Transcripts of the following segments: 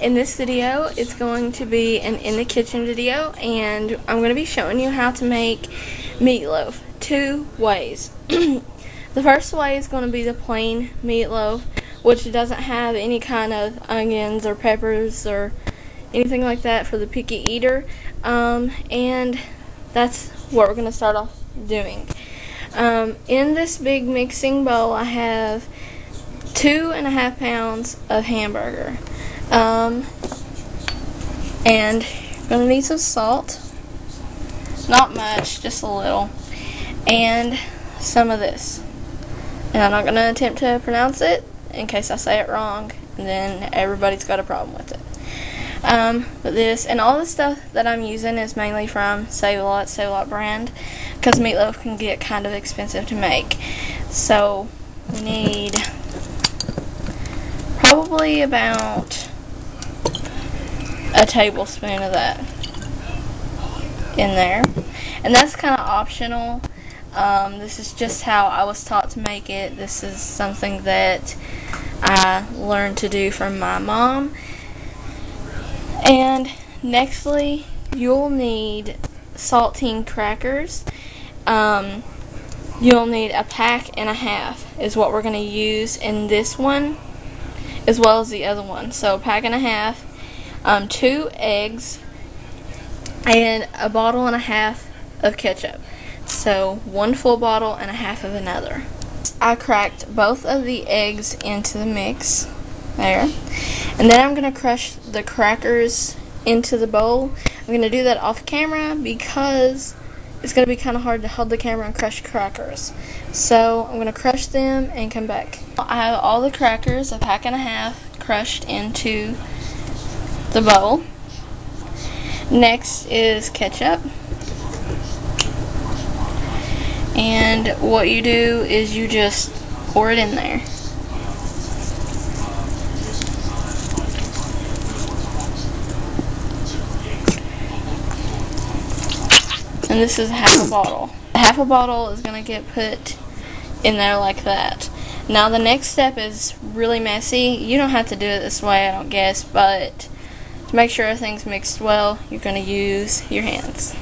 In this video, it's going to be an in the kitchen video, and I'm going to be showing you how to make meatloaf two ways. The first way is going to be the plain meatloaf, which doesn't have any kind of onions or peppers or anything like that for the picky eater, and that's what we're going to start off doing. In this big mixing bowl, I have 2.5 pounds of hamburger. And you're going to need some salt, not much, just a little, and some of this. And I'm not going to attempt to pronounce it in case I say it wrong, and then everybody's got a problem with it. But this, and all the stuff that I'm using is mainly from Save-A-Lot brand, because meatloaf can get kind of expensive to make. So we need probably about a tablespoon of that in there, and that's kind of optional. This is just how I was taught to make it. This is something that I learned to do from my mom. And nextly, you'll need saltine crackers. You'll need 1.5 packs is what we're going to use in this one, as well as the other one. So 1.5 packs. 2 eggs, and 1.5 bottles of ketchup. So 1 full bottle and 1/2 of another. I cracked both of the eggs into the mix there, and then I'm going to crush the crackers into the bowl. I'm going to do that off camera because it's going to be kind of hard to hold the camera and crush crackers. So I'm going to crush them and come back. I have all the crackers, 1.5 packs, crushed into the bowl. Next is ketchup, and what you do is you just pour it in there. And this is 1/2 bottle. 1/2 bottle is going to get put in there like that. Now the next step is really messy. You don't have to do it this way, I don't guess, but to make sure everything's mixed well, you're going to use your hands.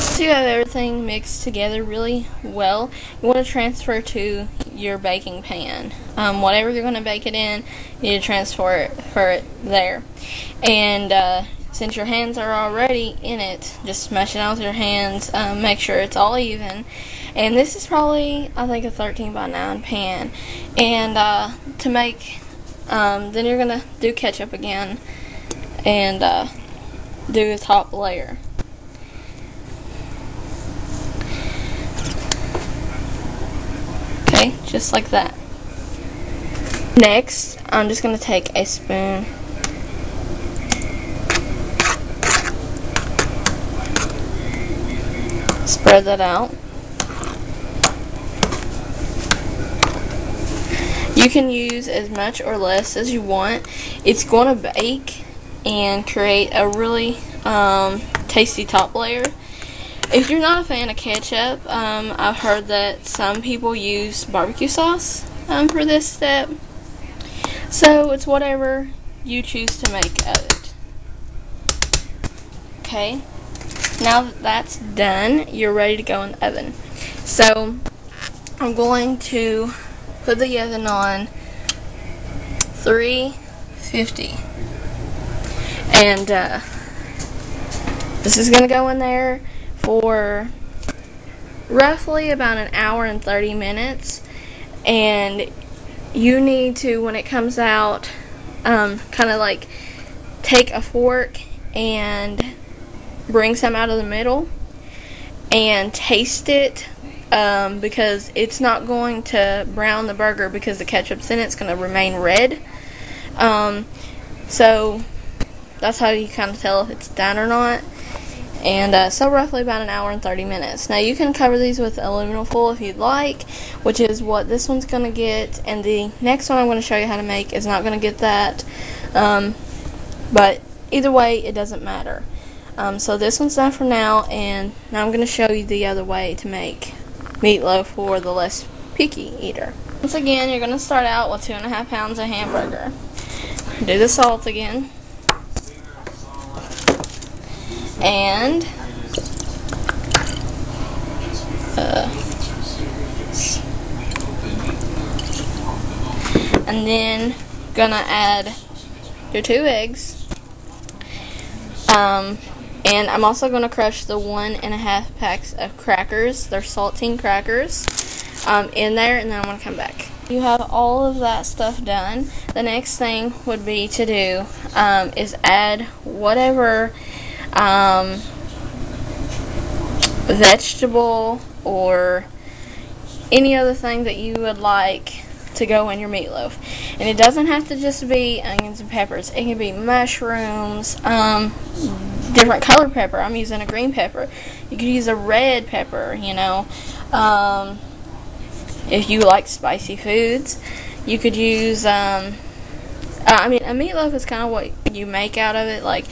Once you have everything mixed together really well, you want to transfer to your baking pan. Whatever you're going to bake it in, you need to transfer it there. And since your hands are already in it, just smash it out with your hands. Make sure it's all even. And this is probably, I think, a 13x9 pan. And to make, then you're going to do ketchup again and do the top layer. Okay, just like that. Next, I'm just going to take a spoon, spread that out. You can use as much or less as you want. It's going to bake and create a really tasty top layer. If you're not a fan of ketchup, I've heard that some people use barbecue sauce for this step. So it's whatever you choose to make of it. Okay, now that that's done, you're ready to go in the oven. So I'm going to put the oven on 350, and this is going to go in there for roughly about 1 hour and 30 minutes. And you need to, when it comes out, kind of like take a fork and bring some out of the middle and taste it, because it's not going to brown the burger because the ketchup's in it. It's going to remain red. So that's how you kind of tell if it's done or not. And so roughly about 1 hour and 30 minutes. Now you can cover these with aluminum foil if you'd like, which is what this one's going to get, and the next one I'm going to show you how to make is not going to get that. But either way, it doesn't matter. So this one's done for now, and now I'm going to show you the other way to make meatloaf for the less picky eater. Once again, you're going to start out with 2.5 pounds of hamburger. Do the salt again. And then gonna add your 2 eggs. And I'm also gonna crush the 1.5 packs of crackers. They're saltine crackers in there, and then I'm gonna come back. You have all of that stuff done. The next thing would be to do is add whatever vegetable or any other thing that you would like to go in your meatloaf. And it doesn't have to just be onions and peppers. It can be mushrooms, different colored pepper. I'm using a green pepper. You could use a red pepper, you know. If you like spicy foods, you could use, I mean, a meatloaf is kind of what you make out of it. Like,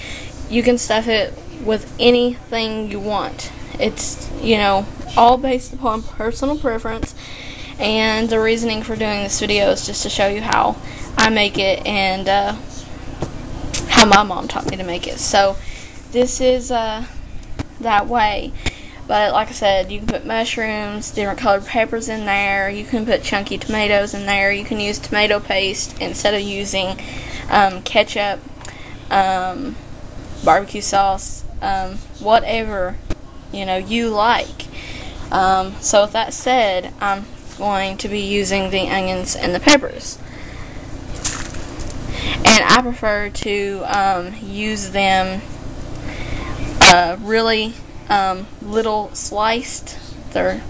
you can stuff it with anything you want. It's, you know, all based upon personal preference. And the reasoning for doing this video is just to show you how I make it and how my mom taught me to make it. So this is that way. But like I said, you can put mushrooms, different colored peppers in there. You can put chunky tomatoes in there. You can use tomato paste instead of using ketchup, barbecue sauce, whatever, you know, you like. So with that said, I'm going to be using the onions and the peppers. And I prefer to use them really little sliced. They're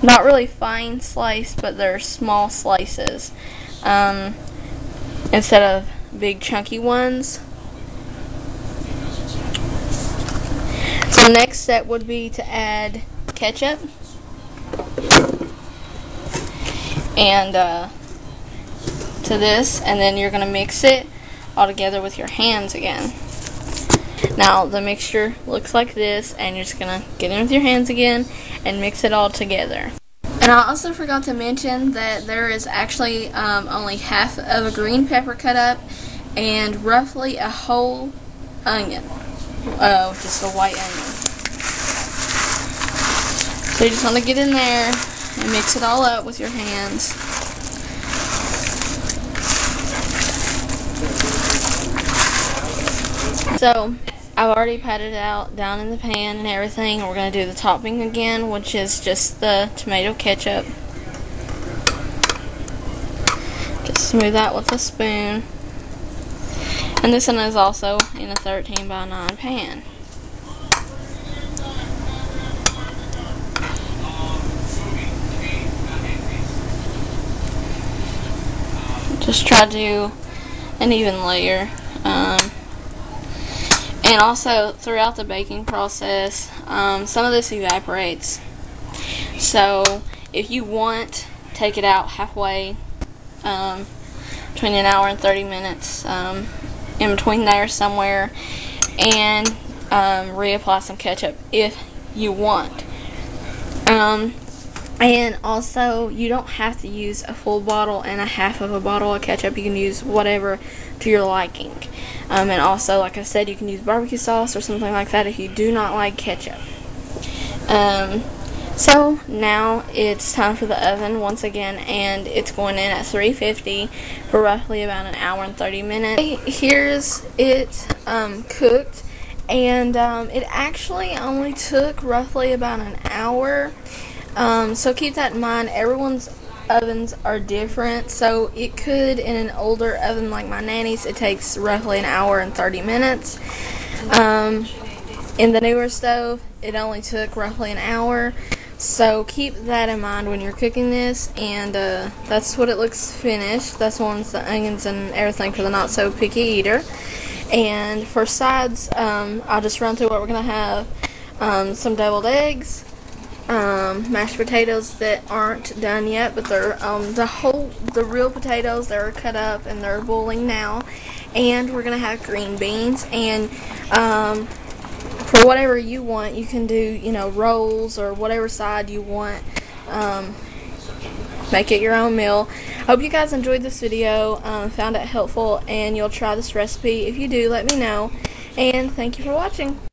not really fine sliced, but they're small slices instead of big chunky ones. So the next step would be to add ketchup and to this, and then you're going to mix it all together with your hands again. Now the mixture looks like this, and you're just going to get in with your hands again and mix it all together. And I also forgot to mention that there is actually only half of a green pepper cut up and roughly a whole onion, just a white onion. So you just want to get in there and mix it all up with your hands. So I've already patted it out down in the pan and everything. We're going to do the topping again, which is just the tomato ketchup. Just smooth that with a spoon. And this one is also in a 13x9 pan. Just try to do an even layer. And also, throughout the baking process, some of this evaporates. So, if you want, take it out halfway, between an hour and 30 minutes, in between there somewhere, and reapply some ketchup if you want. And also, you don't have to use a full bottle and a half of a bottle of ketchup. You can use whatever to your liking. And also, like I said, you can use barbecue sauce or something like that if you do not like ketchup. So now it's time for the oven once again, and it's going in at 350 for roughly about an hour and 30 minutes. Here's it cooked, and it actually only took roughly about an hour. So keep that in mind. Everyone's ovens are different, so it could, in an older oven like my nanny's, it takes roughly an hour and 30 minutes. In the newer stove, it only took roughly an hour. So keep that in mind when you're cooking this, and that's what it looks finished. That's one's the onions and everything for the not so picky eater. And for sides, I'll just run through what we're gonna have. Some deviled eggs, mashed potatoes that aren't done yet, but they're the real potatoes. They're cut up and they're boiling now, and we're gonna have green beans. And for whatever you want, you can do, you know, rolls or whatever side you want. Make it your own meal. Hope you guys enjoyed this video, found it helpful, and you'll try this recipe. If you do, let me know. And thank you for watching.